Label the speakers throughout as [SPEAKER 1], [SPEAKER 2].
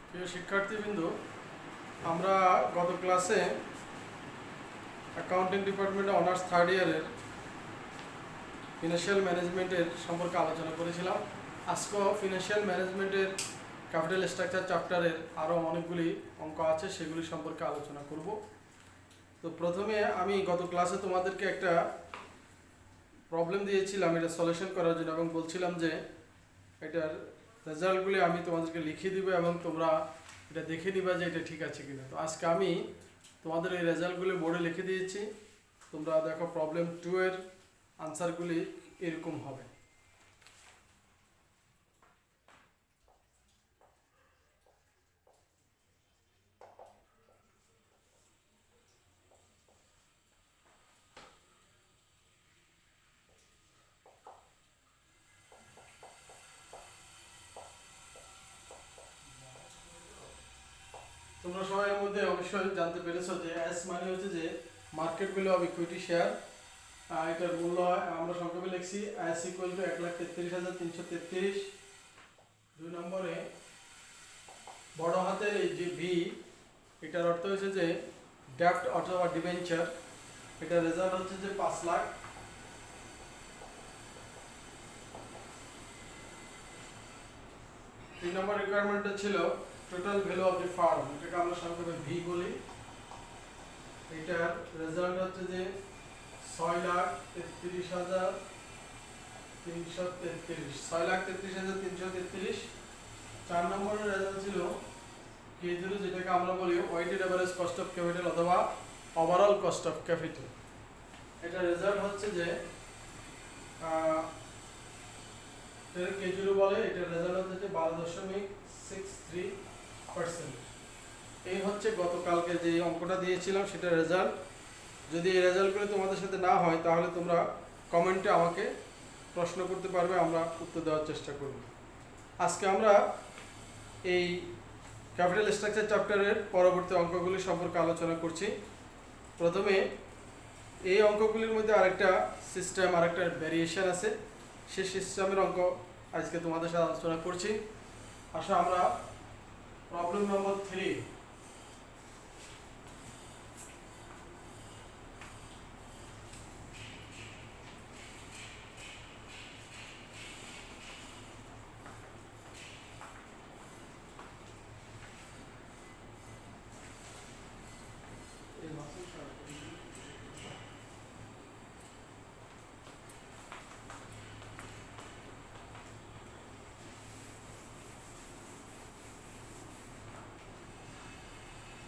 [SPEAKER 1] প্রিয় শিক্ষার্থীবৃন্দ, আমরা গত ক্লাসে অ্যাকাউন্টিং ডিপার্টমেন্টে অনার্স থার্ড ইয়ারের ফিনান্সিয়াল ম্যানেজমেন্টের সম্পর্কে আলোচনা করেছিলাম। আজকেও ফিনান্সিয়াল ম্যানেজমেন্টের ক্যাপিটাল স্ট্রাকচার চ্যাপ্টারের আরও অনেকগুলি অঙ্ক আছে, সেগুলি সম্পর্কে আলোচনা করব। তো প্রথমে আমি গত ক্লাসে তোমাদেরকে একটা প্রবলেম দিয়েছিলাম এটা সলিউশন করার জন্য, এবং বলছিলাম যে এটার রেজাল্টগুলি আমি তোমাদেরকে লিখে দিব এবং তোমরা এটা দেখে নিবা যে এটা ঠিক আছে কিনা। তো আজকে আমি তোমাদের এই রেজাল্টগুলি বোর্ডে লিখে দিয়েছি। তোমরা দেখো প্রবলেম 2 এর আনসারগুলি এরকম হবে। তোমরা সবাই এর মধ্যে অবশ্যই জানতে পেরেছো যে এস মানে হচ্ছে যে market value of equity share. এটার মূল্য আমরা সংক্ষেপে লিখছি এস ইকুয়াল টু 1,33,333। 2 নম্বরে বড় হাতের এই যে ভি, এটার অর্থ হচ্ছে যে ডেপ্ট অথবা ডিবেঞ্চার। এটার রেজাল্ট হচ্ছে যে 5 লাখ। 3 নম্বর রিকোয়ারমেন্টটা ছিল total value of the firm, এটাকে আমরা সংক্ষেপে ভি বলি। এটার রেজাল্ট হচ্ছে যে 6,33,333, 6,33,333। 4 নম্বরের রেজাল্ট ছিল K0, যেটাকে আমরা বলি weighted average cost of capital অথবা ওভারঅল কস্ট অফ ক্যাপিটাল। এটা রেজাল্ট হচ্ছে যে K0 বলে, এটার রেজাল্ট হচ্ছে যে 12.63%। এই হচ্ছে গতকালকে যে অঙ্কটা দিয়েছিলাম সেটার রেজাল্ট। যদি এই রেজাল্টগুলো তোমাদের সাথে না হয় তাহলে তোমরা কমেন্টে আমাকে প্রশ্ন করতে পারবে, আমরা উত্তর দেওয়ার চেষ্টা করব। আজকে আমরা এই ক্যাপিটাল স্ট্রাকচার চ্যাপ্টারের পরবর্তী অঙ্কগুলি সম্পর্কে আলোচনা করছি। প্রথমে এই অঙ্কগুলির মধ্যে আরেকটা সিস্টেম, আরেকটা ভ্যারিয়েশন আছে, সেই সিস্টেমের অঙ্ক আজকে তোমাদের সাথে আলোচনা করছি। আসো আমরা প্রবলেম নম্বর 3।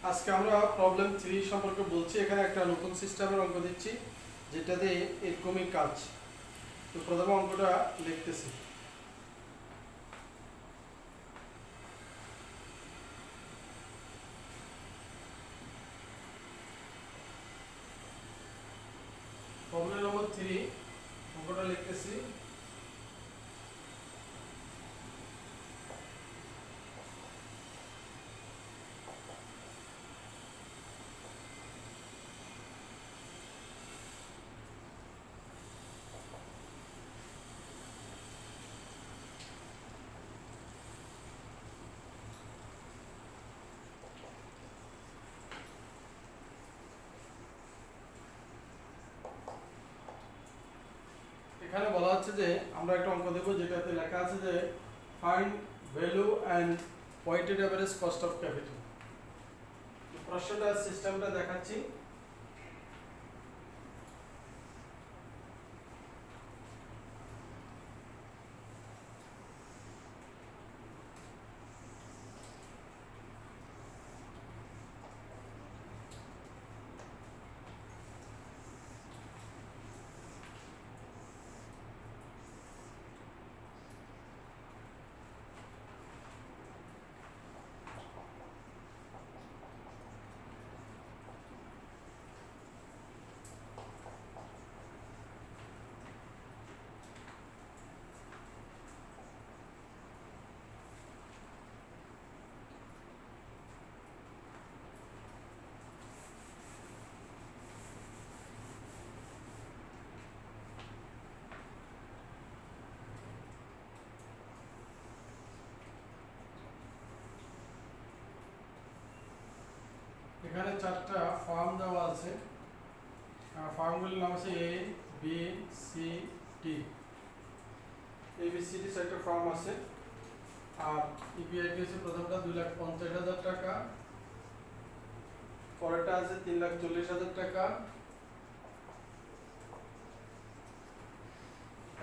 [SPEAKER 1] আজকে আমরা প্রবলেম 3 সম্পর্কে বলছি। এখানে একটা নতুন সিস্টেমের অঙ্ক দিচ্ছি যেটাতে এরকমই কাজ। তো প্রথম অঙ্কটা লিখতেছি। প্রবলেম নম্বর 3 অঙ্কটা লিখতেছি। এখানে বলা হচ্ছে যে আমরা একটা অঙ্ক দেব যেটাতে লেখা আছে যে find value and weighted average cost of capital. প্রশ্নটা সিস্টেমটা দেখাচ্ছি। এখানে চারটা ফার্ম দেওয়া আছে, ফার্মগুলির নাম আছে A B C D. A B C D চারটা ফার্ম আছে। আর ইপিআইটি হচ্ছে প্রথমটা 2,50,000 টাকা, পরেরটা আছে 3,40,000 টাকা,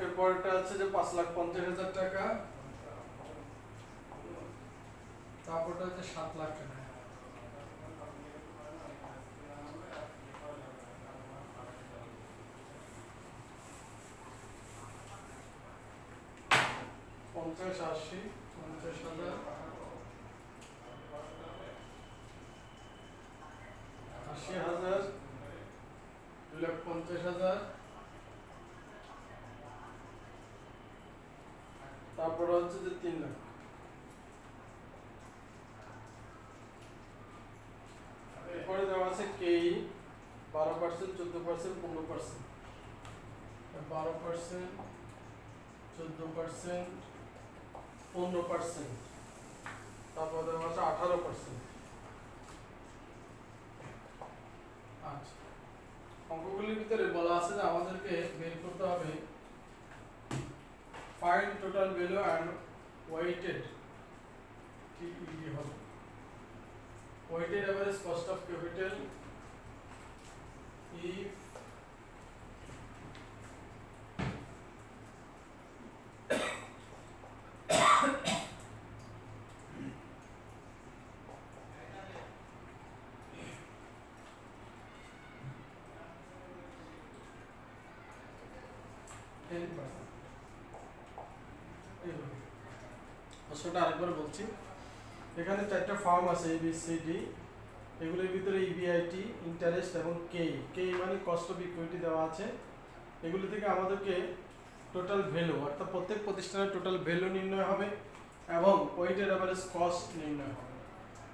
[SPEAKER 1] এরপরটা আছে যে 5,50,000 টাকা, তারপরটা হচ্ছে 7 লাখ টাকা। পঞ্চাশ, 80, 50,000, 80,000, 2,50,000, তারপর হচ্ছে যে 3 লাখ। এরপরে দেওয়া আছে কেই 12%, 14%, 15%, 12%, 14%, 15%, তারপর দেওয়া আছে 18%। আচ্ছা, অঙ্কগুলির ভিতরে বলা আছে যে আমাদেরকে বের করতে হবে find total value and weighted টিইডি হবে weighted average cost of capital if প্রশ্নটা আরেকবার বলছি। এখানে চারটা ফার্ম আছে এ বি সি ডি, এগুলোর ভিতরে ইবিআইটি, ইন্টারেস্ট এবং কেই মানে কস্ট অফ ইকুইটি দেওয়া আছে। এগুলি থেকে আমাদেরকে টোটাল ভ্যালু অর্থাৎ প্রত্যেক প্রতিষ্ঠানের টোটাল ভ্যালু নির্ণয় হবে এবং ওয়েটেড অ্যাভারেজ কস্ট নির্ণয় হবে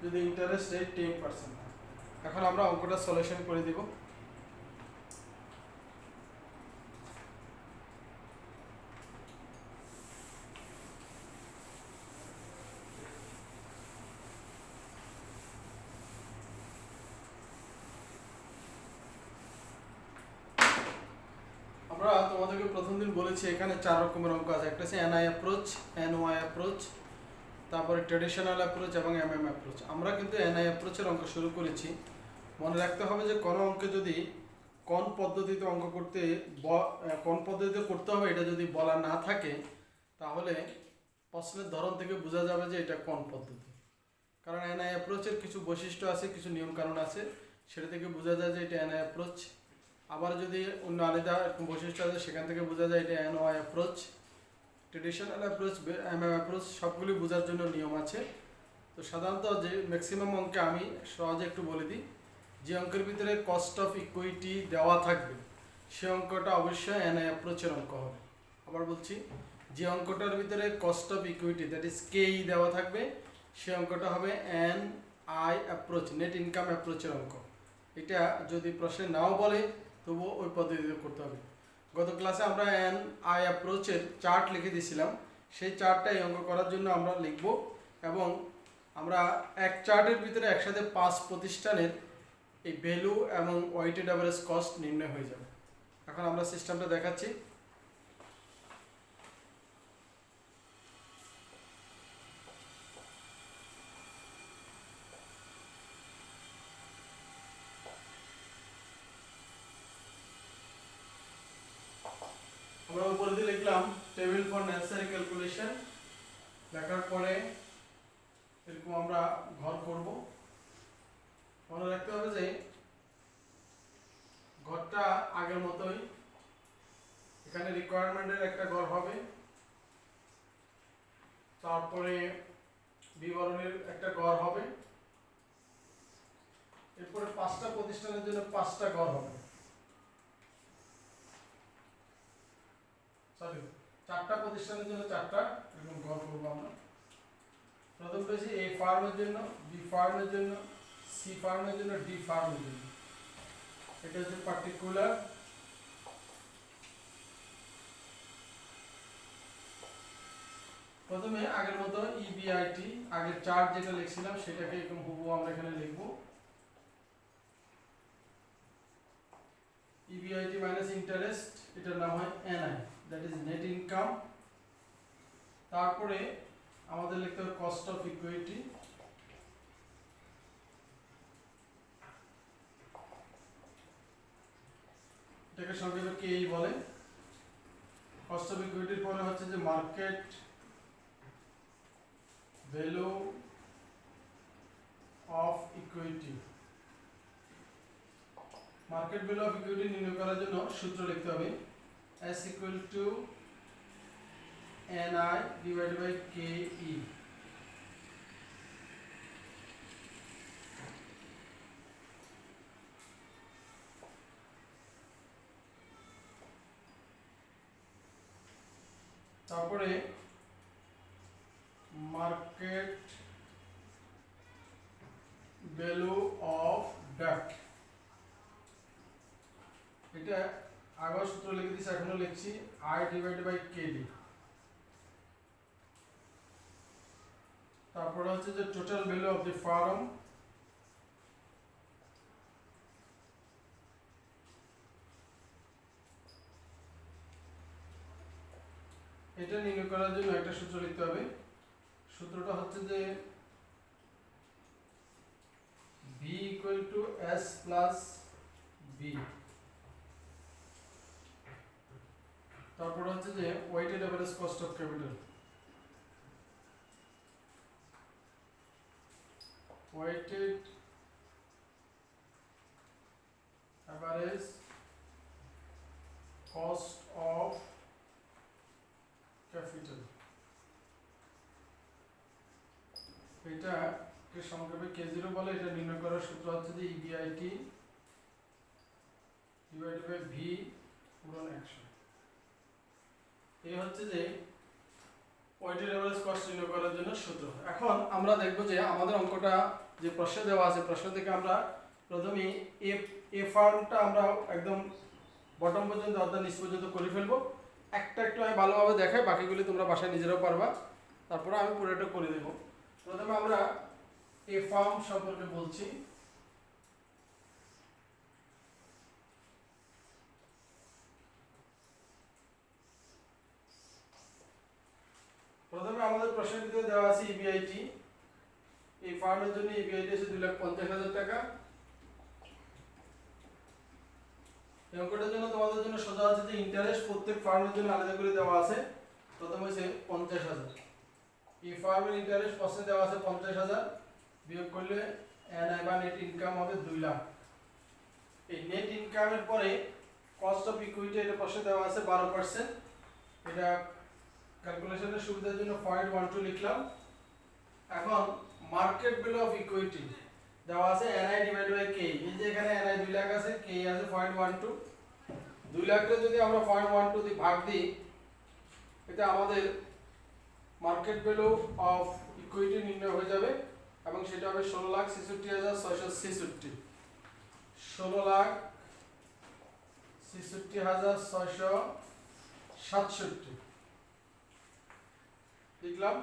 [SPEAKER 1] যদি ইন্টারেস্ট রেট 10%। এখন আমরা অঙ্কটা সলিউশন করে দিব। আমরা তোমাদেরকে প্রথম দিন বলেছি এখানে 4 রকমের অঙ্ক আছে। একটা আছে এনআই অ্যাপ্রোচ, এনওয়াই অ্যাপ্রোচ, তারপরে ট্রেডিশনাল অ্যাপ্রোচ এবং এমএম অ্যাপ্রোচ। আমরা কিন্তু এনআই অ্যাপ্রোচের অঙ্ক শুরু করেছি। মনে রাখতে হবে যে কোনো অঙ্কে যদি কোন পদ্ধতিতে অঙ্ক করতে হবে এটা যদি বলা না থাকে তাহলে প্রশ্নের ধরন থেকে বোঝা যাবে যে এটা কোন পদ্ধতি। কারণ এনআই অ্যাপ্রোচের কিছু বৈশিষ্ট্য আছে, কিছু নিয়মকানুন আছে, সেটা থেকে বোঝা যায় যে এটা এনআই অ্যাপ্রোচ। আবার যদি অন্য আলাদা বৈশিষ্ট্য আছে সেখান থেকে বোঝা যায় এটা NY approach, traditional approach, MM approach, সবগুলি বোঝার জন্য নিয়ম আছে। তো সাধারণত যে ম্যাক্সিমাম অঙ্কে আমি সহজে একটু বলে দিই, যে অঙ্কের ভিতরে কস্ট অফ ইকুইটি দেওয়া থাকবে সে অঙ্কটা অবশ্যই এনআই অ্যাপ্রোচের অঙ্ক হবে। আবার বলছি, যে অঙ্কটার ভিতরে cost of equity that is কেই দেওয়া থাকবে সে অঙ্কটা হবে এনআই অ্যাপ্রোচ, নেট ইনকাম অ্যাপ্রোচের অঙ্ক। এটা যদি প্রশ্নে নাও বলে তবুও ওই পদ্ধতিতে করতে হবে। গত ক্লাসে আমরা এনআই অ্যাপ্রোচের চার্ট লিখে দিয়েছিলাম, সেই চার্টটা এই অঙ্ক করার জন্য আমরা লিখব এবং আমরা এক চার্টের ভিতরে একসাথে 5 প্রতিষ্ঠানের এই ভ্যালু এবং ওয়েটেড অ্যাভারেজ কস্ট নির্ণয় হয়ে যাবে। এখন আমরা সিস্টেমটা দেখাচ্ছি। আমরা উপরে দিয়ে লিখলাম টেবিল ফর নেসেসারি ক্যালকুলেশন, লেখার পরে এরকম আমরা ঘর করব। মনে রাখতে হবে যে ঘরটা আগের মতোই, এখানে রিকোয়ারমেন্টের একটা ঘর হবে, তারপরে বিবরণের একটা ঘর হবে, এরপরে 5টা প্রতিষ্ঠানের জন্য 5টা ঘর হবে, সরি 4টা প্রতিষ্ঠানের জন্য 4টা এরকম ঘর করবো আমরা। প্রথম পেয়েছি এ ফার্মের জন্য, বি ফার্মের জন্য, সি ফার্মের জন্য, ডি ফার্মের জন্য। এটা হচ্ছে পার্টিকুলার। প্রথমে আগের মতো ইবিআইটি, আগের চার্ট যেটা লিখছিলাম সেটাকে এরকম হুবহু আমরা এখানে লিখব। EBIT মাইনাস ইন্টারেস্ট, এটার নাম হয় NI, that is net income. তারপরে আমাদের লিখতে হবে কস্ট অফ ইকুইটি, এটাকে সংক্ষেপে কেই বলে। কস্ট অফ ইকুইটির পরে হচ্ছে যে market value of equity. Market value of equity নির্ণয় করার জন্য সূত্র লিখতে হবে S equal to NI divided by KE। তারপরে মার্কেট ভ্যালু অফ ডেট, এটা আগের সূত্র লিখে দিয়েছি, এখনো লিখছি I divided by KD। তারপরে হচ্ছে যে total value of the farm, এটা নির্ণয় করার জন্য একটা সূত্র লিখতে হবে। সূত্রটা হচ্ছে যে B equal to S plus B। তারপর হচ্ছে যে weighted average cost of capital, weighted average cost of capital, এটাকে সংক্ষেপে K0 বলে। এটা নির্ণয় করার সূত্র হচ্ছে যে EBIT divided by V পূরণ 100। এই হচ্ছে যে ওয়েটেড এভারেজ কস্ট নির্ণয় করার জন্য সূত্র। এখন আমরা দেখব যে আমাদের অঙ্কটা যে প্রশ্নে দেওয়া আছে, প্রশ্ন থেকে আমরা প্রথমে এ ফার্মটা আমরা একদম বটম পর্যন্ত অর্থাৎ নিচ পর্যন্ত করে ফেলবো। একটা একটু আমি ভালোভাবে দেখাই, বাকিগুলি তোমরা বাসায় নিজেরাও পারবা, তারপরে আমি পুরোটা করে দেব। প্রথমে আমরা এ ফার্ম সম্পর্কে বলছি। প্রথমে আমাদের প্রশ্নের ভিতরে দেওয়া আছে EBIT, এই ফার্মের জন্য EBIT আছে 2,50,000 টাকা। এই অঙ্কটার জন্য তোমাদের জন্য সোজা আছে যে ইন্টারেস্ট প্রত্যেক ফার্মের জন্য আলাদা করে দেওয়া আছে। প্রথমে হচ্ছে 50,000, এই ফার্মের ইন্টারেস্ট প্রশ্নে দেওয়া আছে 50,000, বিয়োগ করলে NI বা নেট ইনকাম হবে 2 লাখ। এই নেট ইনকামের পরে কস্ট অফ ইকুইটি, এটা প্রশ্নে দেওয়া আছে 12%, এটা ক্যালকুলেশনের সুবিধার জন্য 0.12 লিখলাম। এখন মার্কেট ভ্যালু অফ ইকুইটি দেওয়া আছে NI ডিভাইডেড বাই K, এই যে এখানে NI 2 লাখ আছে, K আছে 0.12। 2 লাখকে যদি আমরা 0.12 দিয়ে ভাগ দিই, এটা আমাদের মার্কেট ভ্যালু অফ ইকুইটি নির্ণয় হয়ে যাবে এবং সেটা হবে 16,66,667। 16,66,667 লিখলাম।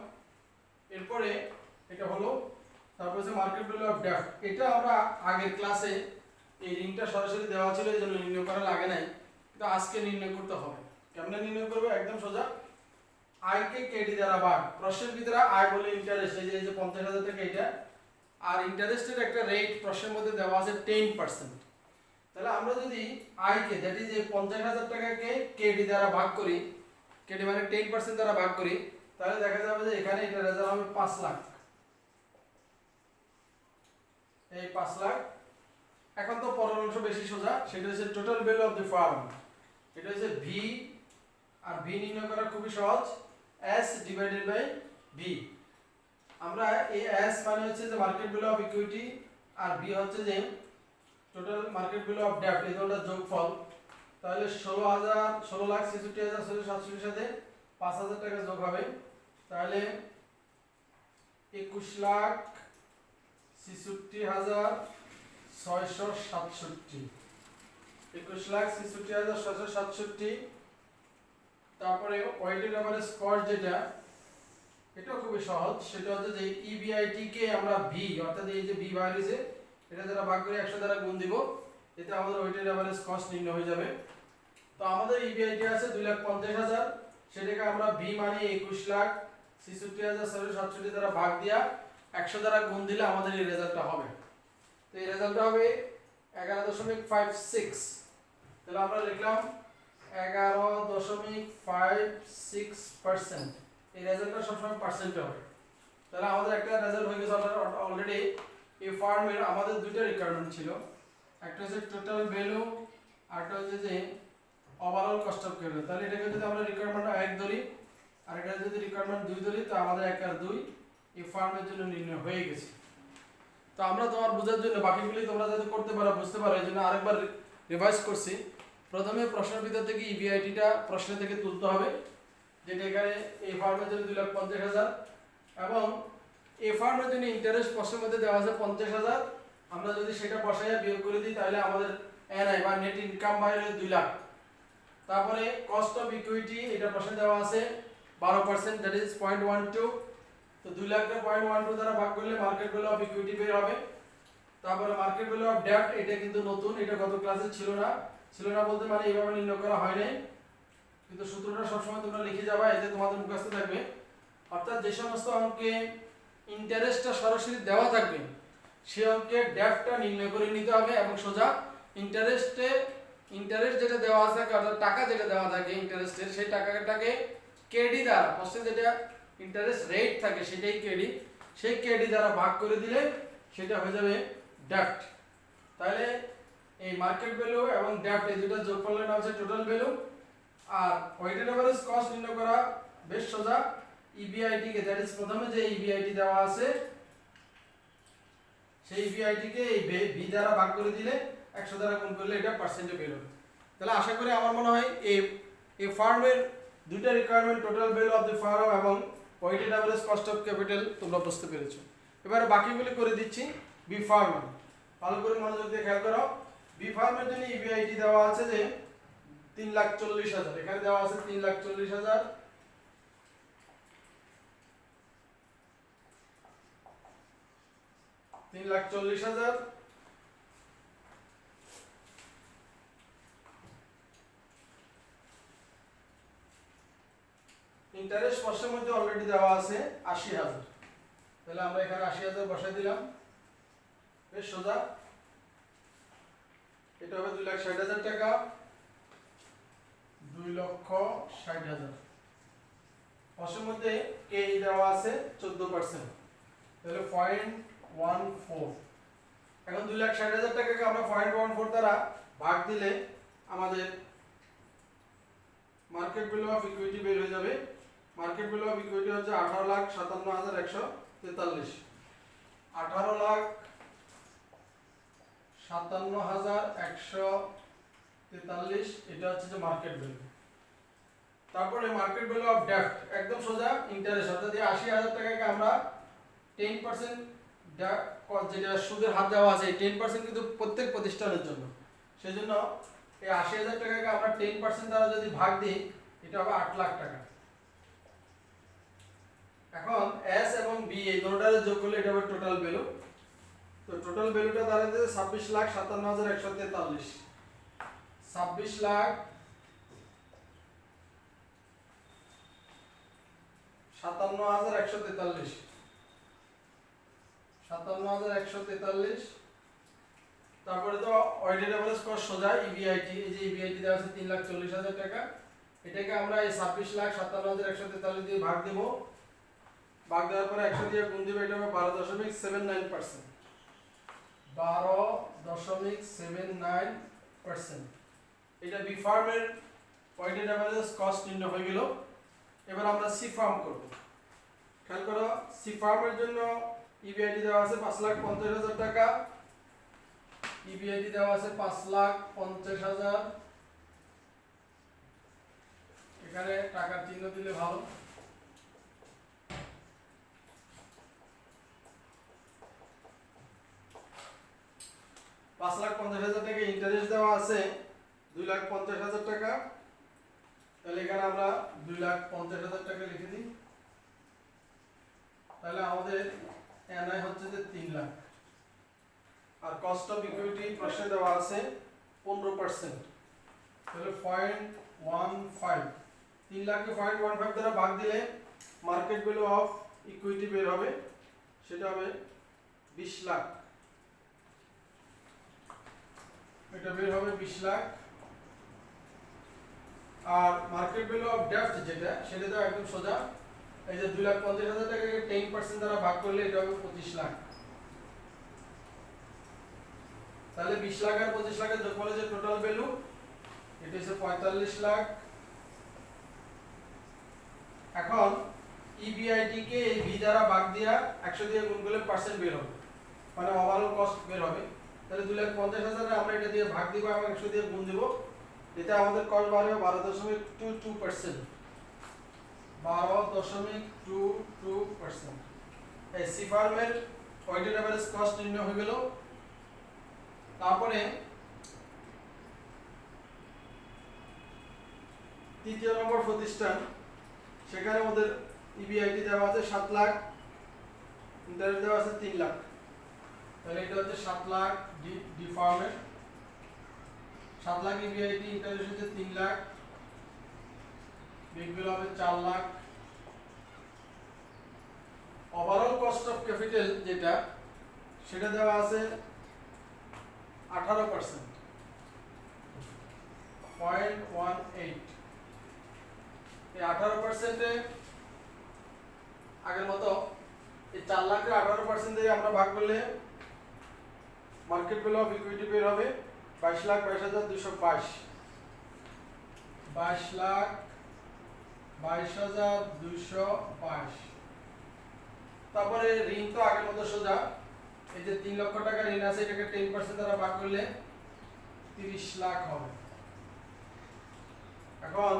[SPEAKER 1] এরপরে এটা হলো, তারপর হচ্ছে মার্কেট ভ্যালু অফ ডেট। এটা আমরা আগের ক্লাসে এই রিংটা সরাসরি দেওয়া ছিল, এই জন্য নির্ণয় করা লাগে নাই, কিন্তু আজকে নির্ণয় করতে হবে। কেমনে নির্ণয় করবে? একদম সোজা, আই কে কেডি দ্বারা ভাগ। প্রশ্নের ভিতরে আই বলে ইন্টারেস্ট, এই যে 50,000 টাকা এটা, আর ইন্টারেস্টের একটা রেট প্রশ্নের মধ্যে দেওয়া আছে 10%। তাহলে আমরা যদি আই কে, দ্যাট ইজ এই 50,000 টাকাকে কেডি দ্বারা ভাগ করি, কেডি মানে 10% দ্বারা ভাগ করি, তাহলে দেখা যাবে যে এখানে এটা রেজাল্ট হবে 5 লাখ। এই 5 লাখ। এখন তো পরের অংশ বেশি সোজা, সেটা হচ্ছে total value of the farm. এটা হচ্ছে ভি, আর ভি নির্ণয় করা খুবই সহজ, S ডিভাইডেড বাই ভি। আমরা এই S মানে হচ্ছে যে মার্কেট ভ্যালু অফ ইকুইটি, আর ভি হচ্ছে যে total market value of debt, এই দুটোর যোগফল। তাহলে 16,66,667 সাথে 5,000 টাকা যোগ হবে, তাহলে 21,66,667, 21,66,667। তারপরে ওয়েটেড এভারেজ কস্ট যেটা, এটা খুবই সহজ, সেটা হচ্ছে যে EBIT কে আমরা ভি, অর্থাৎ এই যে ভি বাইরে আছে, এটা দ্বারা ভাগ করে 100 দ্বারা গুণ দিব। এতে আমাদের ওয়েটেড এভারেজ কস্ট নির্ণয় হয়ে যাবে। তো আমাদের ইবিআইটি আছে 2,50,000, সেটাকে আমরা ভি মানে 21,66,767 দ্বারা ভাগ দিয়া 100 দ্বারা গুণ দিলে আমাদের এই রেজাল্টটা হবে। তো এই রেজাল্টটা হবে 11.56। তাহলে আমরা লিখলাম 11.56%। এই রেজাল্টটা সবসময় পার্সেন্টে হবে। তাহলে আমাদের একটা রেজাল্ট হয়ে গেছে অলরেডি। এই ফার্মের আমাদের দুইটা রিকোয়ারমেন্ট ছিল, একটা হচ্ছে টোটাল ভ্যালু আর একটা হচ্ছে যে ওভারঅল কস্ট অফ ক্যাপিটাল। তাহলে এটাকে যদি আমরা রিকোয়ারমেন্ট 1 ধরি আর এটা যদি রিকোয়ারমেন্ট 2 ধরি, তো আমাদের 1 আর 2 এই ফার্মের জন্য নির্ণয় হয়ে গেছে। তো আমরা তোমার বোঝার জন্য বাকিগুলি তোমরা যাতে করতে পারো, বুঝতে পারো, এই জন্য আরেকবার রিভাইজ করছি। প্রথমে প্রশ্নের ভিতর থেকে ইবিআইটিটা প্রশ্ন থেকে তুলতে হবে, যেটা এখানে এই ফার্মের জন্য 2,50,000 এবং এই ফার্মের জন্য ইন্টারেস্ট প্রশ্নের মধ্যে দেওয়া আছে 50,000। আমরা যদি সেটা বসাইয়া বিয়োগ করে দিই তাহলে আমাদের এনআই বা নেট ইনকাম বাইরে 2 লাখ। তারপরে কস্ট অফ ইকুইটি এটা প্রশ্নে দেওয়া আছে 12%, দ্যাট ইজ 0.12। তো 2 লাখকে 0.12 দ্বারা ভাগ করলে মার্কেট ভ্যালু অফ ইকুইটি বের হবে। তারপরে মার্কেট ভ্যালু অফ ডেট, এটা কিন্তু নতুন, এটা গত ক্লাসে ছিল না বলতে মানে এইভাবে নির্ণয় করা হয় নাই, কিন্তু সূত্রটা সবসময় তোমরা লিখে যাবা, এতে তোমাদের মুখস্থ থাকবে। অর্থাৎ যে সমস্ত অঙ্কে ইন্টারেস্টটা সরাসরি দেওয়া থাকবে সেই অঙ্কে ডেটটা নির্ণয় করে নিতে হবে এবং সোজা ইন্টারেস্ট যেটা দেওয়া আছে, অর্থাৎ টাকা যেটা দেওয়া থাকে ইন্টারেস্টের, সেই টাকাটাকে কেডি দ্বারা, ফার্স্টে যেটা ইন্টারেস্ট রেট থাকে সেটাই কেডি, সেই কেডি দ্বারা ভাগ করে দিলে সেটা হয়ে যাবে ডেট। তাহলে এই মার্কেট ভ্যালু এবং ডেট এই দুটো যোগ করলে না হচ্ছে টোটাল ভ্যালু। আর ওয়েটেড এভারেজ কস্ট নির্ণয় করা বেশ সোজা। ইবিআইটি কে, দ্যাট ইজ প্রথমে যে ইবিআইটি দেওয়া আছে সেই ইবিআইটি কে এই বি দ্বারা ভাগ করে দিলে 100 দ্বারা গুণ করলে এটা পার্সেন্টে বের হবে। তাহলে আশা করি আমার মনে হয় এই ফার্মের দুইটা requirement, total value of the firm এবং weighted average cost of capital তোমরা বুঝতে পেরেছো। এবারে বাকিগুলি করে দিচ্ছি। বি ফার্ম, ভালো করে মনোযোগ দিয়ে খেয়াল করো। বি ফার্মের জন্য ইবিআইটি দেওয়া আছে যে 3,40,000, এখানে দেওয়া আছে 3,40,000। ইন্টারেস্ট প্রশ্নের মধ্যে অলরেডি দেওয়া আছে 80,000। তাহলে আমরা এখানে 80,000 বসাই দিলাম, বেশ সোজা। এটা হবে 2,60,000 টাকা, 2,60,000। প্রশ্নের মধ্যে কে দেওয়া আছে 14%, তাহলে 0.14। এখন 2,60,000 টাকাকে আমরা 0.14 দ্বারা ভাগ দিলে আমাদের মার্কেট ভ্যালু অফ ইকুইটি বের হয়ে যাবে। মার্কেট ভ্যালু অফ ইকুইটি হচ্ছে 18,57,143। 18,57,143, এটা হচ্ছে যে মার্কেট ভ্যালু। তারপরে মার্কেট ভ্যালু অফ ডেট একদম সোজা ইন্টারেস্ট, অর্থাৎ এই 80,000 টাকাকে আমরা 10% যেটা সুদের হার দেওয়া আছে 10% কিন্তু প্রত্যেক প্রতিষ্ঠানের জন্য, সেজন্য এই 80,000 টাকাকে আমরা 10% দ্বারা যদি ভাগ দিই এটা হবে 8 লাখ টাকা। এখন এস এবং বি এই দুটোটার যোগ করলে এটা হবে টোটাল ভ্যালু। তো টোটাল ভ্যালুটা দাঁড়াচ্ছে 26,57,143। 26,57,143, 57,143। তারপরে তো ওয়েটেড এভারেজ কস্ট সোজা ইবিআইটি, এই যে ইবিআইটি দেওয়া আছে 3,40,000 টাকা, এটাকে আমরা এই 26,57,143 দিয়ে ভাগ দেব। ভাগ দেওয়ার পরে 100 দিয়ে গুণ দিব, এটা হবে 12.79%। 12.79%। এটা বি ফার্মের ওয়েটেড এভারেজ কস্ট নির্ণয় হয়ে গেল। এবার আমরা সি ফার্ম করব। খেয়াল করো, সি ফার্মের জন্য ইবিআইটি দেওয়া আছে 5,50,000 টাকা, ইবিআইটি দেওয়া আছে 5,50,000। এখানে টাকার চিহ্ন দিলে ভালো। $5,50,000 টাকা ইন্টারেস্ট দেওয়া আছে 2,50,000 টাকা। তাহলে এখানে আমরা 2,50,000 টাকা লিখে দিই। তাহলে আমাদের এনআই হচ্ছে যে 3 লাখ। আর কস্ট অফ ইকুইটি প্রশ্নে দেওয়া আছে 15%, তাহলে 0.15, 3 লাখকে 0.15 দ্বারা ভাগ দিলে মার্কেট ভ্যালু অফ ইকুইটি বের হবে, সেটা হবে 20 লাখ। এটা বের হবে 20 লাখ। আর মার্কেট ভ্যালু অফ ডেপ্ট যেটা, সেটা তো একদম সোজা, এই যে 2,50,000 টাকাকে 10% দ্বারা ভাগ করলে এটা হবে 25 লাখ। তাহলে 20 লাখ আর 25 লাখের যোগফলে যে টোটাল ভ্যালু, এটা হচ্ছে 45 লাখ। এখন ইবিআইটি কে এই ভি দ্বারা ভাগ দিয়া 100 দিয়ে গুণ করলে পার্সেন্ট বের হবে, মানে ওভারঅল কস্ট বের হবে। তাহলে 2,50,000 আমরা এটা দিয়ে ভাগ দিব এবং 100 দিয়ে গুণ দিব, এটা আমাদের কস্ট বাড়বে 12.22%, 12.22%। এই সি ফার্মের ওয়েটেড এভারেজ কস্ট নির্ণয় হয়ে গেল। তারপরে তৃতীয় নম্বর প্রতিষ্ঠান, সেখানে আমাদের ইবিআইটি দেওয়া আছে 7 লাখ, ইন্টারেস্ট দেওয়া আছে 3 লাখ। তাহলে এটা হচ্ছে 7 লাখ ডি ফার্মের, 7 লাখ ইবিআইটি, ইন্টারেস্ট হচ্ছে 3 লাখ, বিগ বিল হবে 4 lakh. Overall cost of capital যেটা, সেটা দেওয়া আছে 18%, 0.18। এই 18%-এ আগের মতো এই 4 লাখের 18% দিয়ে আমরা ভাগ করলে মার্কেট ভ্যালু অফ ইকুইটি বের হবে 22,22,222, 22,22,222। তারপরে ঋণ তো আগের মতো সোজা, এই যে 3 লক্ষ টাকা ঋণ আছে, এটাকে 10% দ্বারা ভাগ করলে 30 লাখ হবে। এখন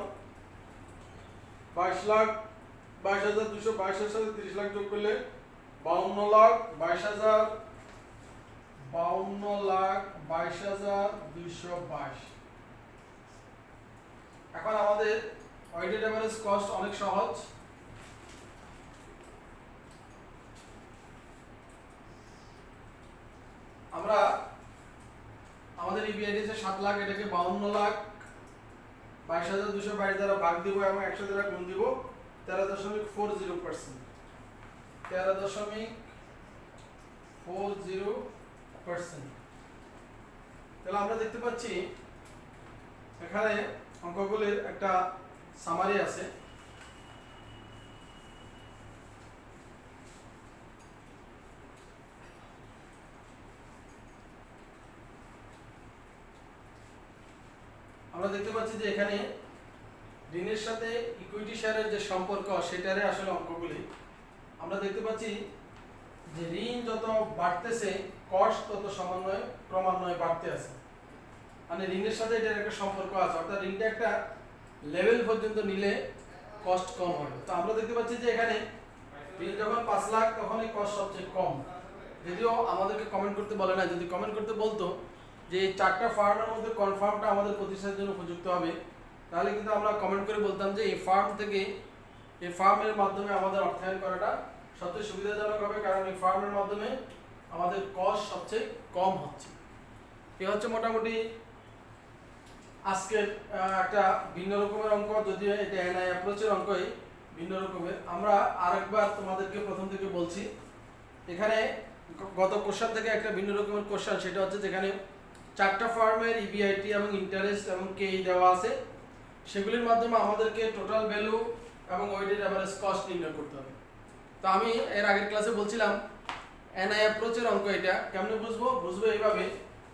[SPEAKER 1] 22,22,222 এর সাথে 30 লাখ যোগ করলে 52,22,000, 52,22,222। এখন আমাদের ওয়েটেড এভারেজ কস্ট অনেক সহজ। আমরা আমাদের ইবিআইটি যে 7 লাখ, এটাকে 52,22,222 দ্বারা ভাগ দিব এবং 100 দ্বারা গুণ দিব, 13.40%, 13.40%। তাহলে আমরা দেখতে পাচ্ছি এখানে অঙ্কগুলির একটা সামারি আছে। আমরা দেখতে পাচ্ছি যে এখানে ঋণের সাথে ইকুইটি শেয়ারের যে সম্পর্ক, সেটারে আসলে অঙ্কগুলি আমরা দেখতে পাচ্ছি যে ঋণ যত বাড়তেছে কস্ট তত ক্রমান্বয়ে বাড়তে আছে, মানে ঋণের সাথে এটার একটা সম্পর্ক আছে, অর্থাৎ ঋণটা একটা লেভেল পর্যন্ত নিলে কস্ট কম হবে। তো আমরা দেখতে পাচ্ছি যে এখানে ঋণ যখন 5 লাখ তখন এই কস্ট সবচেয়ে কম, যদিও আমাদেরকে কমেন্ট করতে বলে না, যদি কমেন্ট করতে বলতো যে এই 4টা ফার্মের মধ্যে কনফার্মটা আমাদের প্রতিষ্ঠানের জন্য উপযুক্ত হবে, তাহলে কিন্তু আমরা কমেন্ট করে বলতাম যে এই ফার্মের মাধ্যমে আমাদের অর্থায়ন করাটা সবচেয়ে সুবিধাজনক হবে, কারণ এই ফার্মের মাধ্যমে আমাদের কস্ট সবচেয়ে কম হচ্ছে। এ হচ্ছে মোটামুটি আজকের একটা ভিন্ন রকমের অঙ্ক, যদিও এটা এনআই অ্যাপ্রোচের অঙ্কই ভিন্ন রকমের। আমরা আরেকবার তোমাদেরকে প্রথম থেকে বলছি, এখানে গত কোশ্চেন থেকে একটা ভিন্ন রকমের কোশ্চেন, সেটা হচ্ছে যেখানে 4টা ফার্মের ইবিআইটি এবং ইন্টারেস্ট এবং কেই দেওয়া আছে, সেগুলির মাধ্যমে আমাদেরকে টোটাল ভ্যালু এবং ওয়েটেড এভারেজ কস্ট নির্ণয় করতে হবে। তো আমি এর আগের ক্লাসে বলছিলাম এনআই অ্যাপ্রোচের অঙ্ক, এটা কেমনে বুঝবো এইভাবে,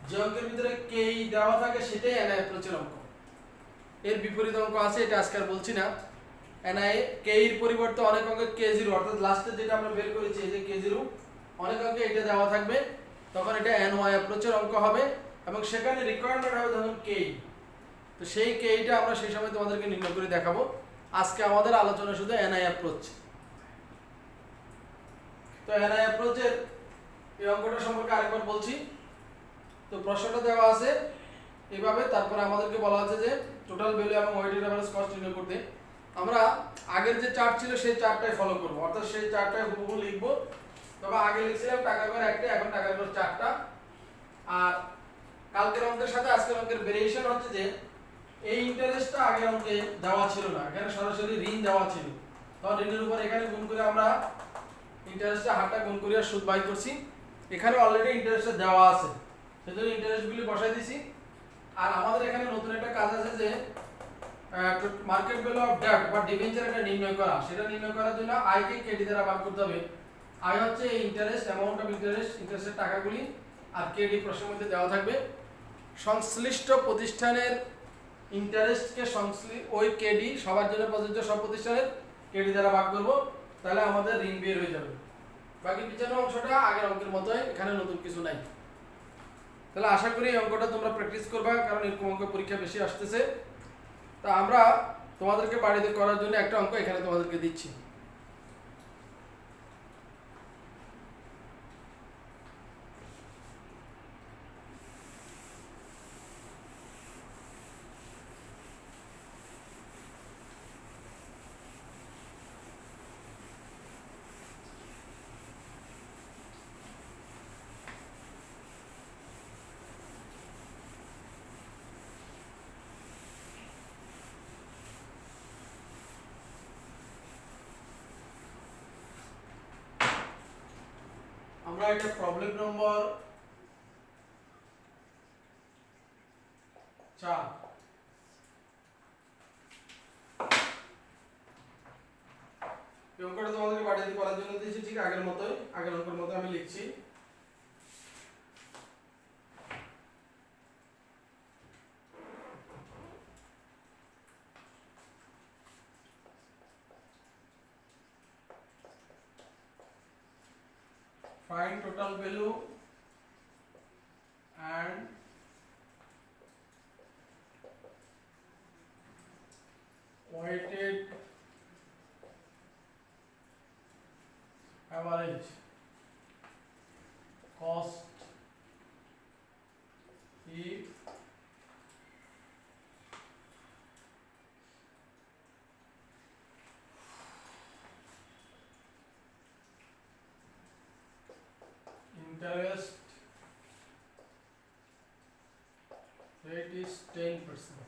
[SPEAKER 1] যে অঙ্কের ভিতরে কেই দেওয়া থাকে সেটাই এনআই অ্যাপ্রোচের অঙ্ক, এর বিপরীত অঙ্ক আছে, এটা আজকে আর বলছি না। এনআই কেইর পরিবর্তে অনেক অঙ্কে K0, অর্থাৎ লাস্টে যেটা আমরা বের করেছি এই যে K0, অনেক অঙ্কে এটা দেওয়া থাকবে, তখন এটা এনওয়াই অ্যাপ্রোচের অঙ্ক হবে এবং সেখানে রিকোয়ারমেন্ট হবে ধরুন কেই। তো সেই কেইটা আমরা সেই সময় তোমাদেরকে নির্ণয় করে দেখাবো। আজকে আমাদের আলোচনা শুধু এনআই অ্যাপ্রোচ। তো এনআই অ্যাপ্রোচের এই অঙ্কটা সম্পর্কে আরেকবার বলছি। তো প্রশ্নটা দেওয়া আছে এইভাবে, তারপরে আমাদেরকে বলা আছে যে টোটাল ভ্যালু এবং ওয়েটেড এভারেজ কস্ট নির্ণয় করতে আমরা আগের যে চার্ট ছিল সেই চার্টটাই ফলো করব, অর্থাৎ সেই চার্টটাই হুবহু লিখবো। তবে আগে লিখছিলাম টাকা করে একটা, এখন টাকা করে 4টা। আর কালকের অঙ্কের সাথে আজকের অঙ্কের ভেরিয়েশন হচ্ছে যে এই ইন্টারেস্টটা আগের অঙ্কে দেওয়া ছিল না, এখানে সরাসরি ঋণ দেওয়া ছিল। তখন ঋণের উপর এখানে গুণ করে আমরা ইন্টারেস্টটা হারটা গুণ করে সুদ বাই করছি। এখানে অলরেডি ইন্টারেস্টটা দেওয়া আছে, সেজন্য ইন্টারেস্টগুলি বসাই দিছি। আর আমাদের এখানে নতুন একটা কাজ আছে যে মার্কেট ভ্যালু অফ ডেট বা ডিবেঞ্চারটা নির্ণয় করা। সেটা নির্ণয় করার জন্য আই কে কেডি দ্বারা ভাগ করতে হবে। আই হচ্ছে এই ইন্টারেস্ট, অ্যামাউন্ট অফ ইন্টারেস্ট, ইন্টারেস্টের টাকাগুলি, আর কেডি প্রশ্নের মধ্যে দেওয়া থাকবে। সংশ্লিষ্ট প্রতিষ্ঠানের ইন্টারেস্টকে ওই কেডি সবার জন্য প্রযোজ্য, সব প্রতিষ্ঠানের কেডি দ্বারা ভাগ করব, তাহলে আমাদের ঋণ বের হয়ে যাবে। বাকি পিছনের অংশটা আগের অঙ্কের মতোই, এখানে নতুন কিছু নাই। তাহলে আশা করি এই অঙ্কটা তোমরা প্র্যাকটিস করবা, কারণ এরকম অঙ্ক পরীক্ষা বেশি আসতেছে। তা আমরা তোমাদেরকে বাড়িতে করার জন্য একটা অঙ্ক এখানে তোমাদেরকে দিচ্ছি। আমরা এটা প্রবলেম নম্বর 4। এই অঙ্কটা তোমাদেরকে বাড়িতে করার জন্য দিয়েছি, ঠিক আগের মতোই, আগের অঙ্কের মতো আমি লিখছি। Find total value and weighted average cost if interest rate is 10%.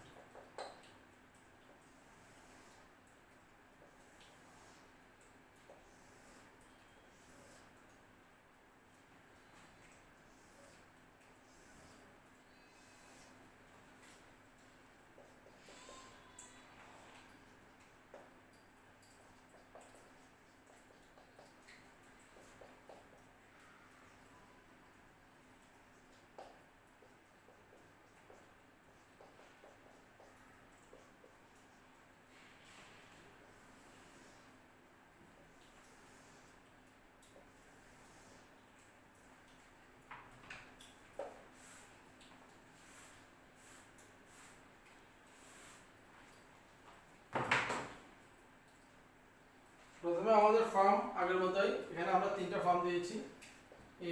[SPEAKER 1] প্রথমে আমাদের ফর্ম আগের মতোই, এখানে আমরা তিনটা ফর্ম দিয়েছি,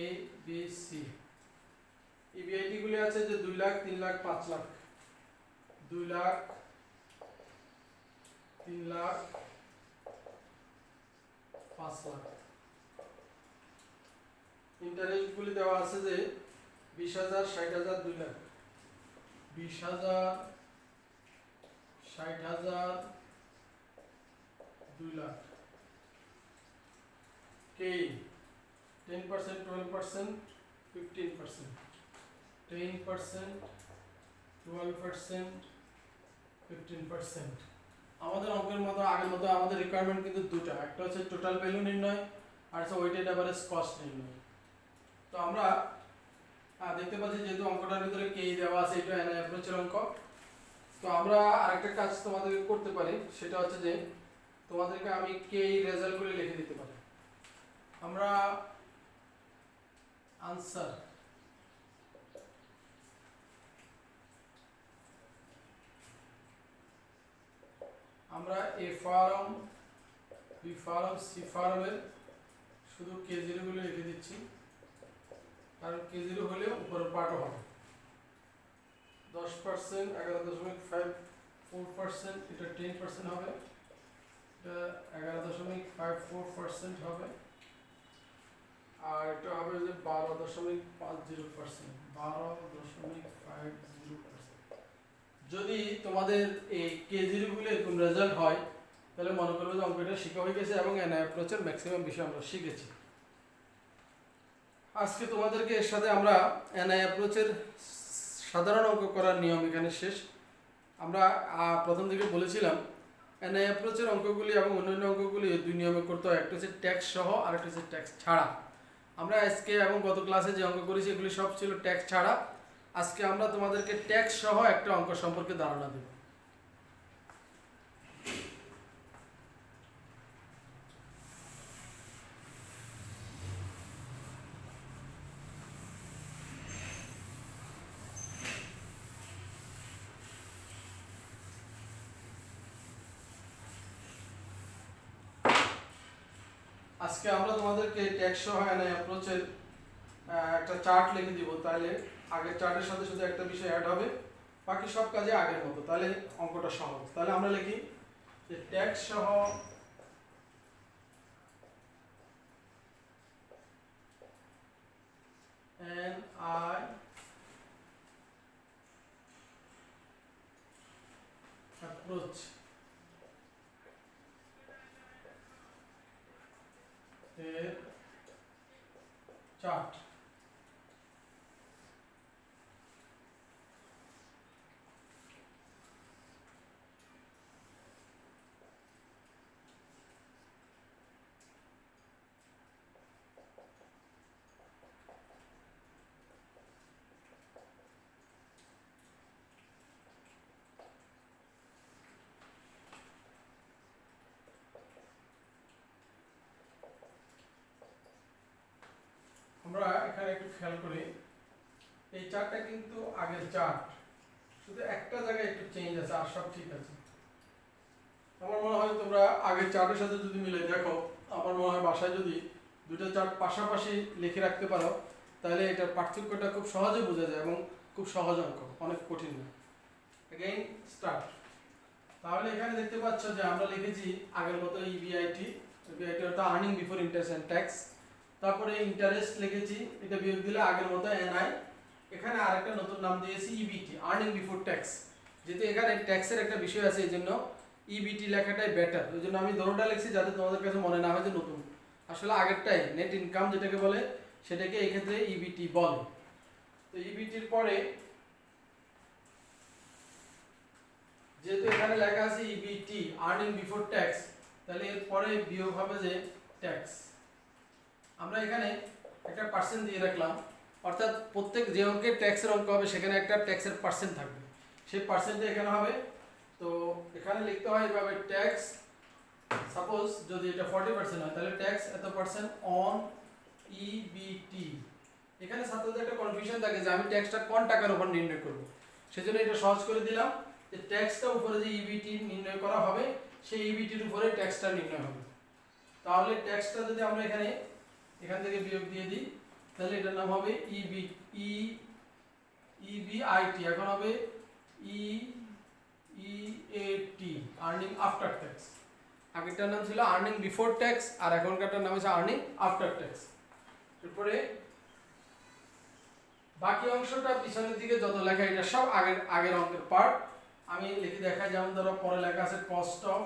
[SPEAKER 1] এ বি সি। ইবিআইটি গুলি আছে যে 2 লাখ, 3 লাখ, 5 লাখ। 2 লাখ, 3 লাখ, 5 লাখ। ইন্টারেস্ট গুলি দেওয়া আছে যে 20,000, 60,000, 2 লাখ। 20,000, 60,000, 2 লাখ। কে 10%, 12%, 15%, 10%, 12%, 15%। আমাদের অঙ্কের মতো আগের মতো আমাদের রিকোয়ারমেন্ট কিন্তু দুটো, একটা হচ্ছে টোটাল ভ্যালু নির্ণয়, আর হচ্ছে ওয়েটেড এভারেজ কস্ট নির্ণয়। তো আমরা দেখতে পাচ্ছি যেহেতু অঙ্কটার ভিতরে কে দেওয়া আছে, এটা এনআই অ্যাপ্রোচের অঙ্ক। তো আমরা আরেকটা কাজ তোমাদেরকে করতে পারি, সেটা হচ্ছে যে তোমাদেরকে আমি কে রেজাল্টগুলো লিখে দিতে পারি। আমরা আনসার আমরা এ ফর্ম, বি ফর্ম, সি ফর্মের শুধু কে0 গুলো লিখে দিচ্ছি, কারণ কে0 হলে উপরের পার্টও হবে। 10%, 11.54%, এটা 10% হবে, এটা 11.54% হবে। আর এটা হবে যে 12.50%, 12.50%। যদি তোমাদের এই K0 গুলো এরকম রেজাল্ট হয় তাহলে মনে করবে যে অঙ্কটা শিখা হয়ে গেছে এবং এনআই অ্যাপ্রোচের ম্যাক্সিমাম বিষয় আমরা শিখেছি। আজকে তোমাদেরকে এর সাথে আমরা এনআই অ্যাপ্রোচের সাধারণ অঙ্ক করার নিয়ম এখানে শেষ। আমরা প্রথম দিকে বলেছিলাম এনআই অ্যাপ্রোচের অঙ্কগুলি এবং অন্যান্য অঙ্কগুলি দুই নিয়মে করতে হয়, একটা হচ্ছে ট্যাক্স সহ আর একটা হচ্ছে ট্যাক্স ছাড়া। আমরা আজকে এবং গত ক্লাসে যে অঙ্ক করেছি এগুলি সব ছিল ট্যাক্স ছাড়া। আজকে আমরা তোমাদেরকে ট্যাক্স সহ একটা অঙ্ক সম্পর্কে ধারণা দেব। আজকে আমরা তোমাদেরকে ট্যাক্স সহ এনআই অ্যাপ্রোচের একটা চার্ট লিখে দিব, তাহলে আগের চার্টের সাথে শুধু একটা বিষয় অ্যাড হবে, বাকি সব কাজে আগের মতো, তাহলে অঙ্কটা সহজ। তাহলে আমরা লিখি যে ট্যাক্স সহ এনআই অ্যাপ্রোচ এর চার্ট। আমরা এখানে একটু খেয়াল করি, এই চার্টটা কিন্তু আগের চার্ট, শুধু একটা জায়গায় একটু চেঞ্জ আছে, আর সব ঠিক আছে। আমার মনে হয় তোমরা আগের চার্টের সাথে যদি মিলে দেখো, আমার মনে হয় বাসায় যদি দুটো চার্ট পাশাপাশি লিখে রাখতে পারো তাহলে এটার পার্থক্যটা খুব সহজে বোঝা যায় এবং খুব সহজ অঙ্ক, অনেক কঠিন না। Again start. তাহলে এখানে দেখতে পাচ্ছ যে আমরা লিখেছি আগের মতো ইবিআইটি, ইবিআইটি অর্থাৎ earning before interest and tax. তারপরে ইন্টারেস্ট লিখেছি, এটা বিয়োগ দিলে আগের মতো এনআই। এখানে আরেকটা নতুন নাম দিয়েছি ইবিটি, আর্নিং বিফোর ট্যাক্স। যেহেতু এখানে ট্যাক্সের একটা বিষয় আছে এই জন্য ইবিটি লেখাটাই বেটার, ওই জন্য আমি দোনোটা লিখছি যাতে তোমাদের কাছে মনে না হয় যে নতুন। আসলে আগেরটাই নেট ইনকাম যেটাকে বলে সেটাকে এই ক্ষেত্রে ইবিটি বলে। তো ইবিটির পরে যেহেতু এখানে লেখা আছে ইবিটি আর্নিং বিফোর ট্যাক্স, তাহলে এর পরে বিয়োগ হবে যে ট্যাক্স। আমরা এখানে একটা পার্সেন্ট দিয়ে রাখলাম, অর্থাৎ প্রত্যেক যে অঙ্কের ট্যাক্সের অঙ্ক হবে সেখানে একটা ট্যাক্সের পার্সেন্ট থাকবে, সেই পার্সেন্টটা এখানে হবে। তো এখানে লিখতে হয় এভাবে ট্যাক্স, সাপোজ যদি এটা 40% হয় তাহলে ট্যাক্স এত পার্সেন্ট অন ইবিটি। এখানে ছাত্রদের একটা কনফিউশন থাকে যে আমি ট্যাক্সটা কোন টাকার উপর নির্ণয় করব, সেজন্য এটা সহজ করে দিলাম যে ট্যাক্সটা উপরে যে ইবিটি নির্ণয় করা হবে সেই ইবিটির উপরে ট্যাক্সটা নির্ণয় হবে। তাহলে ট্যাক্সটা যদি আমরা এখান থেকে বিয়োগ দিয়ে দিই তাহলে এটার নাম হবে ইবিআইটি, এখন হবে ইএটি আর্নিং আফটার ট্যাক্স। আগেরটার নাম ছিল আর্নিং বিফোর ট্যাক্স আর এখনকারটার নাম হচ্ছে আর্নিং আফটার ট্যাক্স। এরপরে বাকি অংশটা পিছনের দিকে যত লেখা এটা সব আগের অঙ্কের পার্ট। আমি লিখে দেখাই, যেমন ধরো পরে লেখা আছে কস্ট অফ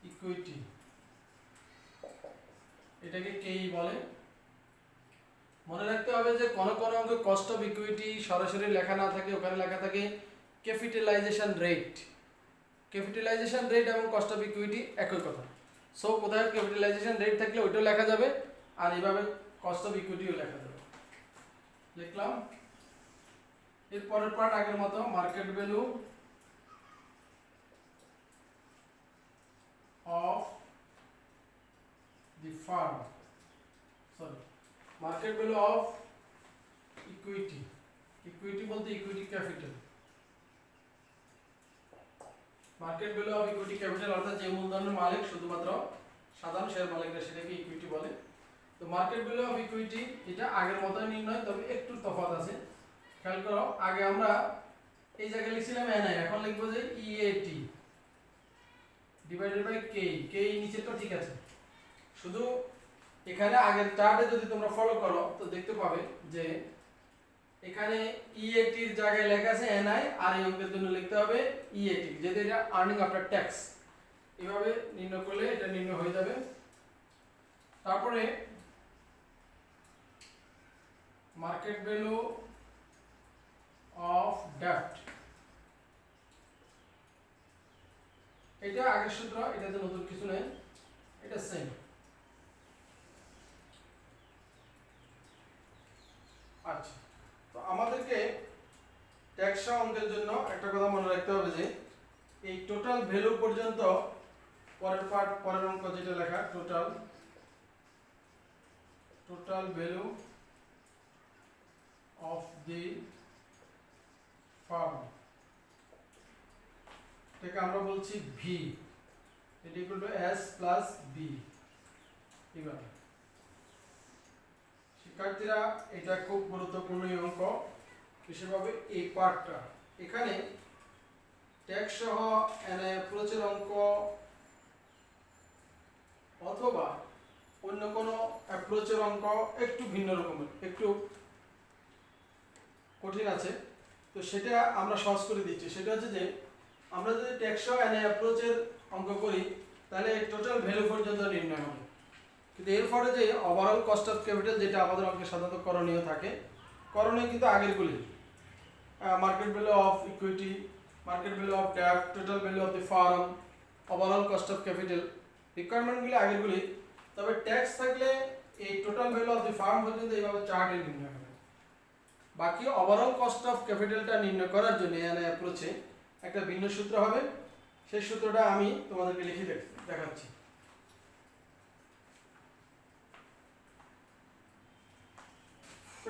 [SPEAKER 1] ইকুইটি, এটাকে কেই বলে। মনে রাখতে হবে যে কোন কোন অঙ্কে কস্ট অফ ইকুইটি সরাসরি লেখা না থাকে, ওখানে লেখা থাকে ক্যাপিটালাইজেশন রেট। ক্যাপিটালাইজেশন রেট এবং কস্ট অফ ইকুইটি একই কথা। সো কোথায় ক্যাপিটালাইজেশন রেট থাকলে ওইটাও লেখা যাবে আর এইভাবে কস্ট অফ ইকুইটিও লেখা যাবে। লিখলাম। এর পরের পার্ট আগের মতো market value of the firm, sorry market value of equity. Equity বলতে equity capital. Market value of equity capital অর্থাৎ যে মূলধনের মালিক শুধুমাত্র সাধারণ শেয়ার মালিকরা সেটাকে ইকুইটি বলে। তো মার্কেট ভ্যালু অফ ইকুইটি এটা আগের মতোই নির্ণয়, তবে একটু তফাৎ আছে। খেয়াল করো, আগে আমরা এই জায়গায় লিখছিলাম এনআই, এখন লিখবো যে ইএটি ডিভাইডেড বাই কে। কে নিচেরটা ঠিক আছে, শুধু এখানে আগের চার্টে যদি তোমরা ফলো করো তো দেখতে পাবে যে এখানে ইএটি এর জায়গায় লেখা আছে এনআই, আর এই অঙ্কের জন্য লিখতে হবে ইএটি, যেটা এটা আর্নিং আফটার ট্যাক্স। এইভাবে নির্ণয় করলে এটা নির্ণয় হয়ে যাবে। তারপরে মার্কেট ভ্যালু অফ ডেট, এটা আগের সূত্র, এটাতে নতুন কিছু নেই, এটা সেম। আচ্ছা, তো আমাদেরকে ট্যাক্স অঙ্কের জন্য একটা কথা মনে রাখতে হবে যে এই টোটাল ভ্যালু পর্যন্ত, পরের পার্ট, পরের অঙ্ক যেটা লেখা total value of the firm, এটাকে আমরা বলছি ভি, এটা equal to S plus B. এবার শিক্ষার্থীরা এটা খুব গুরুত্বপূর্ণ অঙ্ক, বিশেষভাবে এই পার্টটা। এখানে ট্যাক্স সহ অ্যাপ্রোচের অঙ্ক অথবা অন্য কোনো অ্যাপ্রোচের অঙ্ক একটু ভিন্ন রকমের, একটু কঠিন আছে, তো সেটা আমরা সহজ করে দিচ্ছি। সেটা হচ্ছে যে আমরা যদি ট্যাক্স সহ অ্যাপ্রোচের অঙ্ক করি তাহলে টোটাল ভ্যালু পর্যন্ত নির্ণয় হবে, কিন্তু এরপরে যে ওভারঅল কস্ট অফ ক্যাপিটাল, যেটা আমাদের অঙ্কে সাধারণত করণীয় থাকে, করণীয় কিন্তু আগেরগুলি, market value of equity, market value of debt, total value of the firm, overall cost of capital, রিকোয়ারমেন্টগুলি আগেরগুলি। তবে ট্যাক্স থাকলে এই total value of the firm পর্যন্ত এইভাবে চার্টে নির্ণয় হবে। বাকি ওভারঅল কস্ট অফ ক্যাপিটালটা নির্ণয় করার জন্য এখানে অ্যাপ্রোচে একটা ভিন্ন সূত্র হবে, সেই সূত্রটা আমি তোমাদেরকে লিখে দেখাচ্ছি।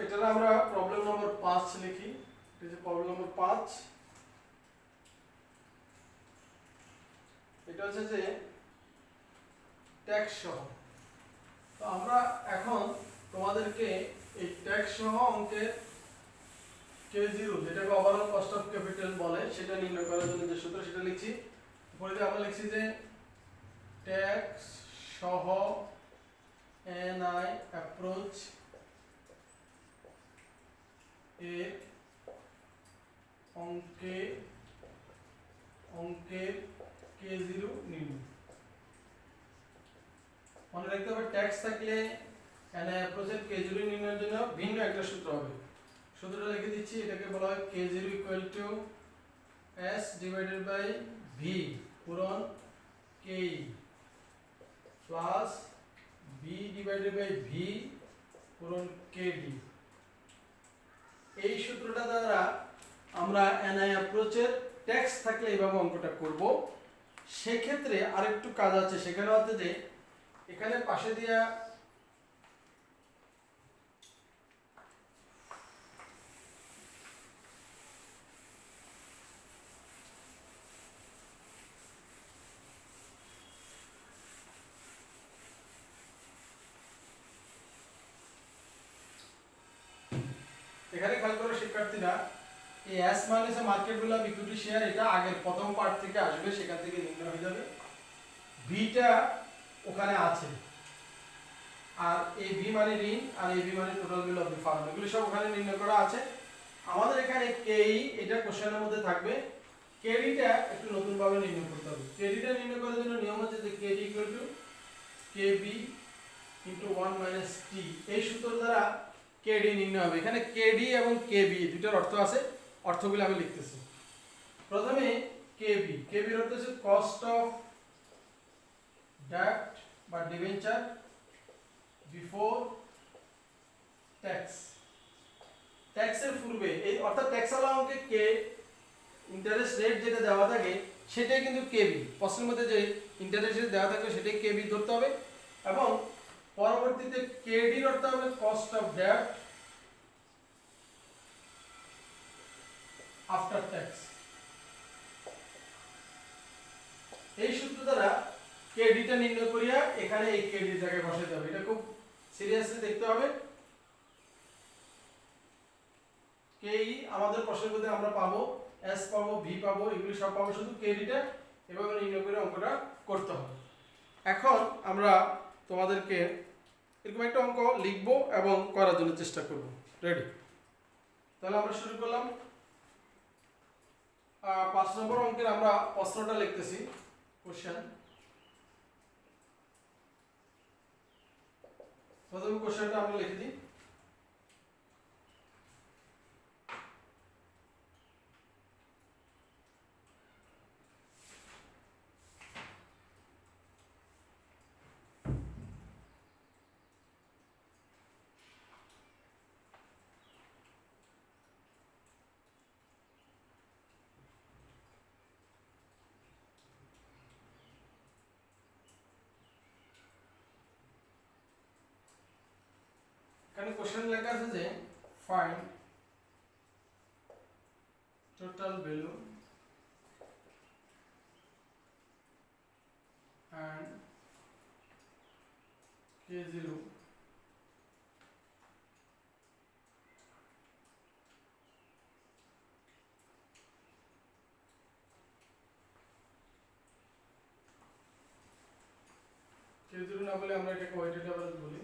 [SPEAKER 1] এটা আমরা প্রবলেম নম্বর 5 লিখি। এটা যে প্রবলেম নম্বর 5, এটা হচ্ছে যে ট্যাক্স সহ। তো আমরা এখন তোমাদেরকে এই ট্যাক্স সহ অঙ্কের K0, যেটাকে ওভারঅল কস্ট অফ ক্যাপিটাল বলে, সেটা নির্ণয় করার জন্য যে সূত্র সেটা লিখছি। উপরে আমরা লিখছি যে ট্যাক্স সহ এনআই অ্যাপ্রোচ এর অঙ্কের K0 নির্ণয়। মনে রাখতে হবে ট্যাক্স থাকলে এনআই অ্যাপ্রোচের K0 নির্ণয়ের জন্য ভিন্ন একটা সূত্র হবে। সূত্রটা লিখে দিচ্ছি, এটাকে বলা হয় K0 equal to S divided by V পূরণ K প্লাস B ডিভাইডেড বাই V পূরণ KD। এই সূত্রটা দ্বারা আমরা এনআই অ্যাপ্রোচের ট্যাক্স থাকলে এইভাবে অঙ্কটা করব। সেক্ষেত্রে আরেকটু কাজ আছে, সেখানে হচ্ছে যে এখানে পাশে দিয়া এখানে খেয়াল করো শিক্ষার্থীরা, এই S minus market value of equity share, এটা আগের প্রথম পার্ট থেকে আসবে, সেখান থেকে নির্ণয় হয়ে যাবে। ভিটা ওখানে আছে, আর এই ভি মানে ঋণ, আর এই ভি মানে total value of the farm, এগুলো সব ওখানে নির্ণয় করা আছে। আমাদের এখানে কেই, এটা কোশ্চেনের মধ্যে থাকবে। কেডিটা একটু নতুন ভাবে নির্ণয় করতে হবে। কেডিটা নির্ণয় করার জন্য নিয়ম হচ্ছে যে KD equal to KB into 1 minus T. এই সূত্র দ্বারা কেডি নির্ণয় হবে। এখানে কেডি এবং কেবি দুটোর অর্থ আছে, অর্থগুলো আমি লিখতেছি। প্রথমে কেবি, কেবির অর্থ হচ্ছে কস্ট অফ ডেট বা ডিবেঞ্চার বিফোর ট্যাক্স। ট্যাক্সের পূর্বে, এই অর্থাৎ ট্যাক্স অ্যালাউন্সে কে ইন্টারেস্ট রেট যেটা দেওয়া থাকে সেটাই কিন্তু কেবি, প্রশ্নের মধ্যে যে ইন্টারেস্ট রেট দেওয়া থাকে সেটাই কেবি ধরতে হবে। এবং পরবর্তীতে কেডির অর্থ হবে cost of debt after tax. এই সূত্র দ্বারা কেডিটা নির্ণয় করিয়া এখানে এই কেডির জায়গায় বসাতে হবে। এটা খুব সিরিয়াসলি দেখতে হবে। কেই আমাদের প্রশ্নের মধ্যে আমরা পাবো, এস পাবো, ভি পাবো, এগুলি সব পাবো, শুধু কেডিটা এভাবে নির্ণয় করে অঙ্কটা করতে হবে। এখন আমরা তোমাদেরকে এরকম একটা অঙ্ক লিখবো এবং করার জন্য চেষ্টা করব। রেডি? তাহলে আমরা শুরু করলাম। 5 নম্বর অঙ্কের আমরা প্রশ্নটা লিখতেছি, কোশ্চেন। প্রথমে কোশ্চেনটা আমরা লিখে দিই। এখানে কোশ্চেন লেখা আছে যে find total value and K0 K0 না বলে আমরা এটাকে ওয়েটেড অ্যাভারেজ বলি।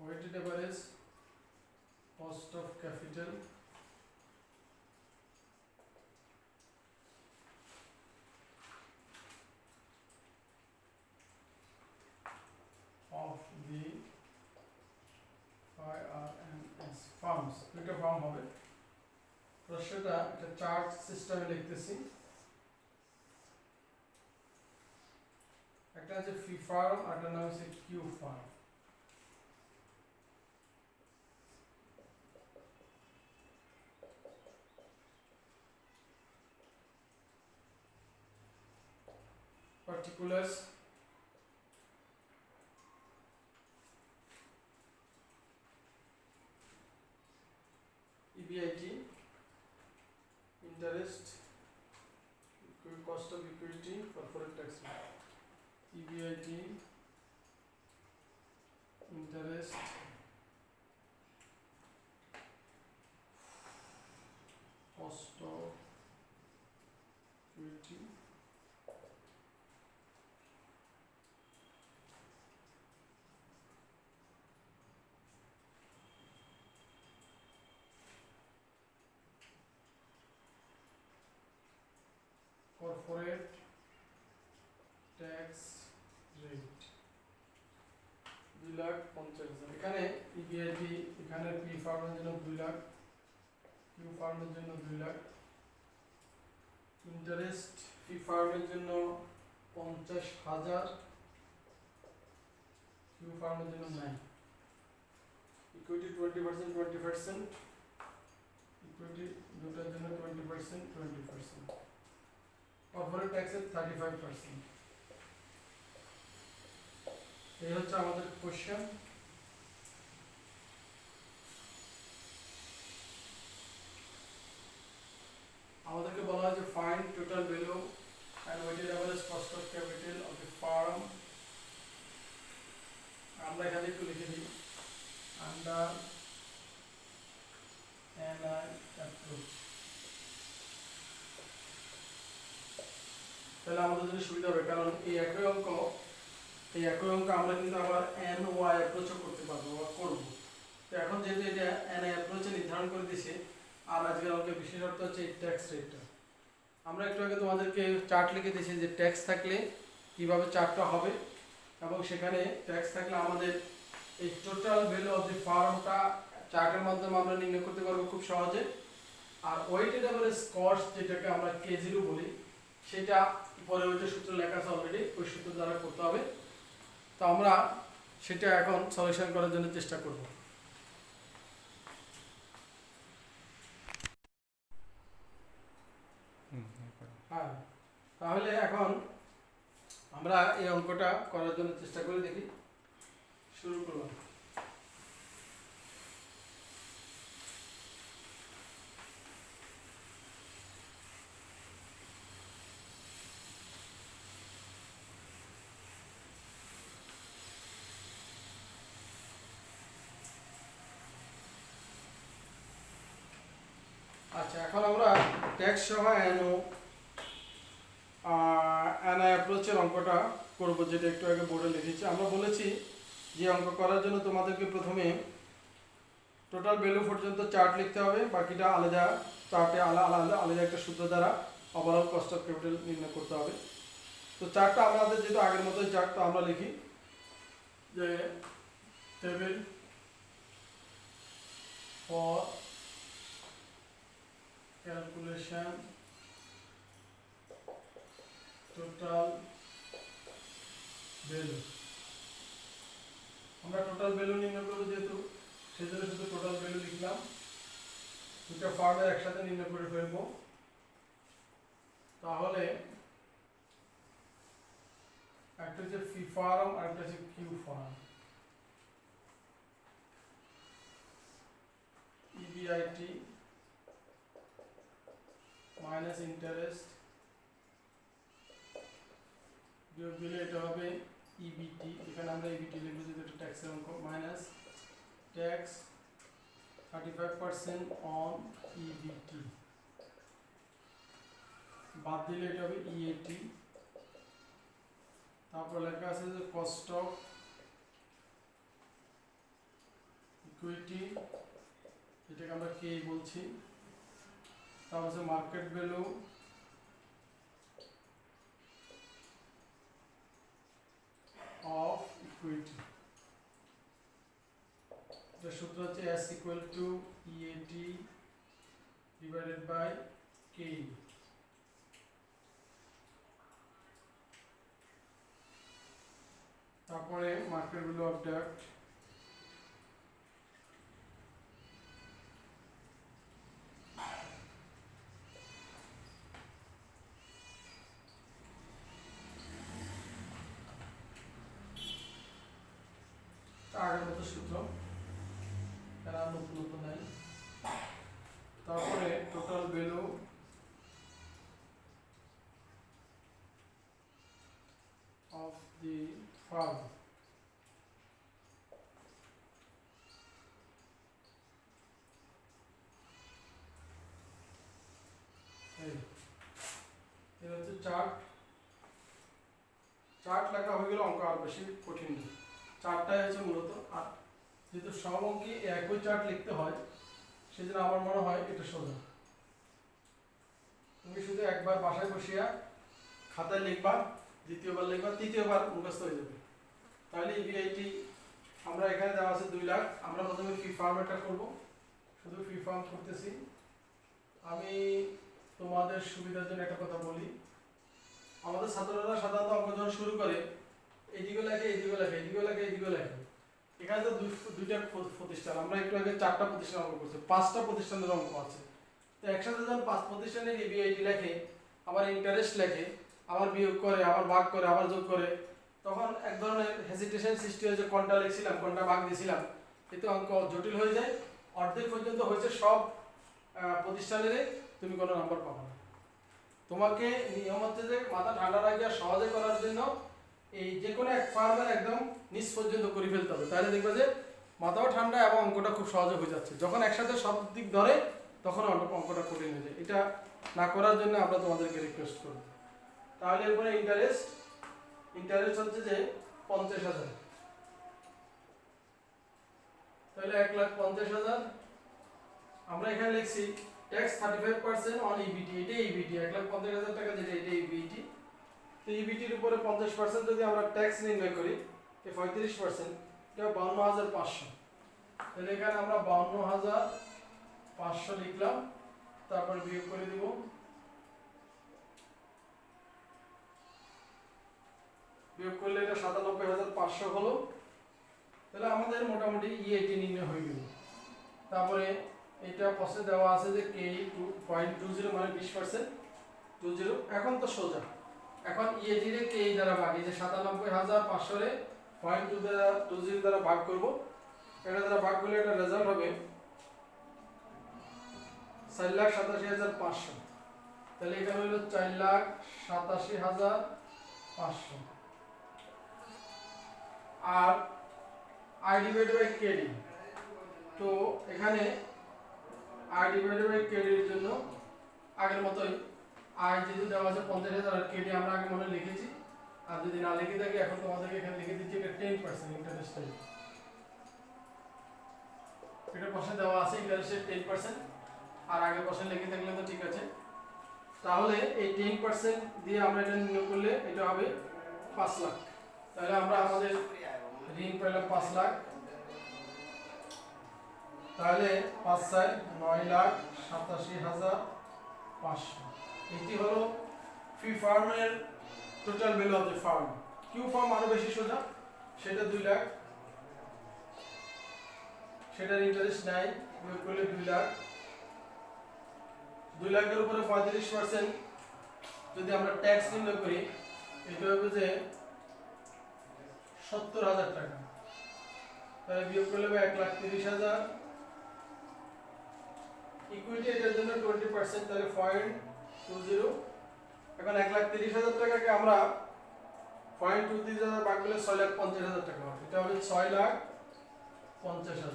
[SPEAKER 1] weighted average cost of capital of the IRMS firms, দুটো ফার্ম হবে। প্রশ্নটা একটা চার্ট সিস্টেমে লিখতেছি। একটা আছে ফি ফার্ম আর একটা নাম হচ্ছে Q firm. particulars EBIT, interest, cost of equity, corporate tax rate. EBIT, interest, cost of equity, corporate tax rate 2,50,000। এখানে EBIT, এখানে পি ফার্মের জন্য 2 লাখ, কিউ ফার্মের জন্য 2 লাখ, ইন্টারেস্ট পি ফার্মের জন্য 50,000, কিউ ফার্মের জন্য 9। ইকুইটি 20%, 20%, ইকুইটি দুটার জন্য 20%, 20%। কর্পোরেট ট্যাক্সের 35%। এই হচ্ছে আমাদের কোশ্চেন। আমাদেরকে বলা হয়েছে find total value and weighted average cost of capital of the firm. আমরা এখানে একটু লিখে দিই আন্ডার NI অ্যাপ্রোচ। তাহলে আমাদের জন্য সুবিধা হবে, কারণ এই একই অঙ্ক আমরা কিন্তু আবার NY অ্যাপ্রোচও করতে পারবো বা করব। তো এখন যেহেতু এটা NI অ্যাপ্রোচে নির্ধারণ করে দিয়েছে, আর আজকের অঙ্কের বিশেষত্ব হচ্ছে এই ট্যাক্স রেটটা। আমরা একটু আগে তোমাদেরকে চার্ট লিখে দিয়েছি যে ট্যাক্স থাকলে কিভাবে চার্টটা হবে, এবং সেখানে ট্যাক্স থাকলে আমাদের এই টোটাল ভ্যালু অফ দি ফার্মটা চার্টের মাধ্যমে আমরা নির্ণয় করতে পারবো খুব সহজে। আর ওয়েটেড অ্যাভারেজ কস্ট, যেটাকে আমরা K0 বলি, সেটা পরবর্তী সূত্র লেখা আছে অলরেডি, ওই সূত্র দ্বারা করতে হবে। তো আমরা সেটা এখন সলিউশন করার জন্য চেষ্টা করব। হ্যাঁ, তাহলে এখন আমরা এই অঙ্কটা করার জন্য চেষ্টা করে দেখি। শুরু করলাম। আচ্ছা, এখন আমরা ট্যাক্স সহ অ্যানা অ্যাপ্রোচের অঙ্কটা করব, যেটা একটু আগে বোর্ডে লিখেছি। আমরা বলেছি যে অঙ্ক করার জন্য তোমাদেরকে প্রথমে টোটাল ভ্যালু পর্যন্ত চার্ট লিখতে হবে, বাকিটা আলাদা চার্টে আলাদা একটা সূত্র দ্বারা ওভারঅল কস্ট অফ ক্যাপিটাল নির্ণয় করতে হবে। তো চার্টটা আমাদের যেহেতু আগের মতোই চার্ট, তো আমরা লিখি যে table for calculation total value. আমরা টোটাল ভ্যালু নির্ণয় করবো যেহেতু, সেজন্য শুধু টোটাল ভ্যালু লিখলাম। দুটো ফার্মের একসাথে নির্ণয় করে ফেলবো। তাহলে একটা হচ্ছে ফি ফার্ম আর একটা হচ্ছে Q firm. EBIT minus interest বিয়োগ দিলে এটা হবে ইবিটি। এখানে আমরা ইবিটি লিখবো যেটা একটা ট্যাক্সের অঙ্ক, মাইনাস ট্যাক্স 35% অন ইবিটি, বাদ দিলে এটা হবে ইএটি। তারপর লেখা আছে যে কস্ট অফ ইকুইটি, এটাকে আমরা কে বলছি। তারপর আছে মার্কেট ভ্যালু অফ ইকুইটি, এটার সূত্র হচ্ছে S equal to EAT divided by K। তারপরে মার্কেট ভ্যালু অফ ডেট, আগের মতো সূত্র, এরা নতুন নাই। তারপরে total value of the farm, এই হচ্ছে চার্ট। চার্ট লেখা হয়ে গেলে অঙ্ক আর বেশি কঠিন নেই, চার্টটাই হচ্ছে মূলত। আর যেহেতু সব অঙ্কে একই চার্ট লিখতে হয়, সেজন্য আমার মনে হয় এটা সোজা। তুমি শুধু একবার বাসায় বসিয়া খাতায় লিখবা, দ্বিতীয়বার লিখবা, তৃতীয়বার মুখস্থ হয়ে যাবে। তাহলে ইবিআইটি আমরা এখানে দেওয়া আছে 2 লাখ। আমরা প্রথমে ফি ফার্ম এটা করবো, শুধু ফি ফার্ম করতেছি। আমি তোমাদের সুবিধার জন্য একটা কথা বলি, আমাদের ছাত্ররা সাধারণত অঙ্ক যখন শুরু করে এইদিকে লেখে, এইদিকে লেখে, এইদিকে লেখে, এইদিকে লেখে। এখানে তো দুইটা প্রতিষ্ঠান, আমরা একটু আগে 4টা প্রতিষ্ঠান অঙ্ক করছি, 5টা প্রতিষ্ঠানের অঙ্ক আছে। তো একসাথে যখন 5 প্রতিষ্ঠানের ইবিআইটি লেখে, আবার ইন্টারেস্ট লেখে, আবার বিয়োগ করে, আবার ভাগ করে, আবার যোগ করে, তখন এক ধরনের হেজিটেশন সৃষ্টি হয়েছে, কোনটা লিখছিলাম, কোনটা ভাগ দিয়েছিলাম, এতে অঙ্ক জটিল হয়ে যায়। অর্ধেক পর্যন্ত হয়েছে সব প্রতিষ্ঠানের তুমি কোনো নাম্বার পাবে না। তোমাকে নিয়ম হচ্ছে যে মাথা ঠান্ডা রাখিয়া সহজে করার জন্য এই যে কোনো এক ফার্মের একদম নিচ পর্যন্ত করে ফেলতে হবে, তাহলে দেখবে যে মাথাও ঠান্ডা এবং অঙ্কটা খুব সহজে হয়ে যাচ্ছে। যখন একসাথে সব দিক ধরে তখন অঙ্কটা কঠিন হয়ে যায়। এটা না করার জন্য আমরা তোমাদেরকে রিকোয়েস্ট করব। তাহলে এরপরে ইন্টারেস্ট হচ্ছে যে 50,000, তাহলে 1,50,000। আমরা এখানে লিখছি ট্যাক্স 35% অন ইবিটি, এটাই ইবিটি, 1,50,000 টাকা যেটা, এটাই ইবিটি। তো ইবিটির উপরে 50% যদি আমরা ট্যাক্স নির্ণয় করি, এই 35%, এটা 52,500। তাহলে এখানে আমরা 52,500 লিখলাম, তারপর বিয়োগ করে দিব, বিয়োগ করলে এটা 97,500 হলো। তাহলে আমাদের মোটামুটি ইএটি নির্ণয় হয়ে গেল। তারপরে এটা প্রশ্নে দেওয়া আছে যে কে 2.20 মানে 20%, 20। এখন তো সোজা, এখন ইএটি রে কে দ্বারা ভাগ, এই যে 97,500 রে 0.20 দ্বারা ভাগ করব। এটা দ্বারা ভাগ করলে এটা রেজাল্ট হবে 4,87,500। তাহলে এখানে হলো 4,87,500। আর আই ডিভাইডেড বাই কেডি, তো এখানে আই ডিভাইডেড বাই কেডি এর জন্য আগের মতোই আয় যেহেতু দেওয়া আছে 50,000 আর কেটে আমরা আগে মনে লিখেছি, আর যদি না লিখে থাকি এখন তোমাদেরকে এখানে লিখে দিচ্ছি এটা 10% ইন্টারেস্ট রেট। এটা পাশে দেওয়া আছে ইন্টারেস্ট রেট 10%, আর আগে পাশে লিখে থাকলে তো ঠিক আছে। তাহলে এই 10% দিয়ে আমরা এটা নির্ণয় করলে এটা হবে 5 লাখ। তাহলে আমরা আমাদের ঋণ পেলাম 5 লাখ। তাহলে 5/9,87,500 এটি হলো ফি ফার্মের total value of the firm. Q firm আরো বেশি সোজা, সেটা 2 লাখ, সেটার ইন্টারেস্ট নাই, বিয়োগ করলে 2 লাখ। 2 লাখের উপরে 35% যদি আমরা ট্যাক্স নির্ণয় করি, এটা হবে যে 70,000 টাকা। তাহলে বিয়োগ করলে 1,30,000। ইকুইটি এটার জন্য 20%, তাহলে 0.20। এখন 1,30,000 টাকাকে আমরা 0.20,000 ভাগ করলে 6,50,000 টাকা হবে। এটা হবে 6,50,000।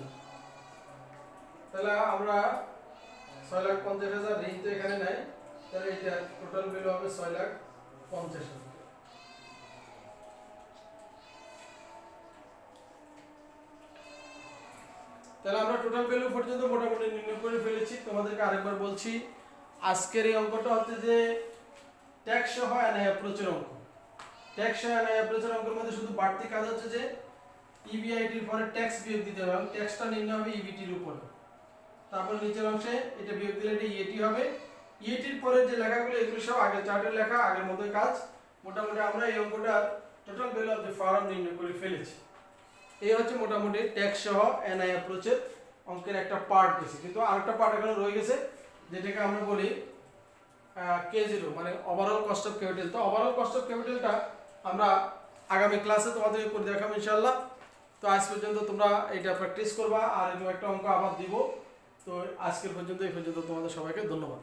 [SPEAKER 1] তাহলে আমরা 6,50,000 ঋণ তো এখানে নাই, তাহলে এটা টোটাল ভ্যালু হবে 6,50,000। তাহলে আমরা টোটাল ভ্যালু পর্যন্ত মোটামুটি নির্ণয় করে ফেলেছি। তোমাদেরকে আরেকবার বলছি, আজকের এই অঙ্কটা হচ্ছে যে ট্যাক্স সহ এনআই অ্যাপ্রোচের অঙ্ক। ট্যাক্স সহ এনআই অ্যাপ্রোচের অঙ্কের মধ্যে শুধু বাড়তি কাজ হচ্ছে যে ইবিআইটির পরে ট্যাক্স বিয়োগ দিতে হবে, এবং ট্যাক্সটা নির্ণয় হবে ইবিটির উপরে। তারপর নিচের অংশে এটা বিয়োগ দিলে এটা ইএটি হবে। ইএটির পরে যে লেখাগুলো এগুলো সব আগের চার্টের লেখা, আগের মতোই কাজ। মোটামুটি আমরা এই অঙ্কটার total value of the firm নির্ণয় করে ফেলেছি। এই হচ্ছে মোটামুটি ট্যাক্স সহ এনআই অ্যাপ্রোচের অঙ্কের একটা পার্ট গেছে, কিন্তু আরেকটা পার্ট এখনো রয়ে গেছে, যেটাকে আমরা বলি K0, মানে ওভারঅল কস্ট অফ ক্যাপিটাল। তো ওভারঅল কস্ট অফ ক্যাপিটালটা আমরা আগামী ক্লাসে তোমাদেরকে করে দেখাবো ইনশাআল্লাহ। তো আজ পর্যন্ত তোমরা এটা প্র্যাকটিস করবা, আর এরকম একটা অঙ্ক আবার দিব। তো আজকের পর্যন্ত এই পর্যন্ত তোমাদের সবাইকে ধন্যবাদ।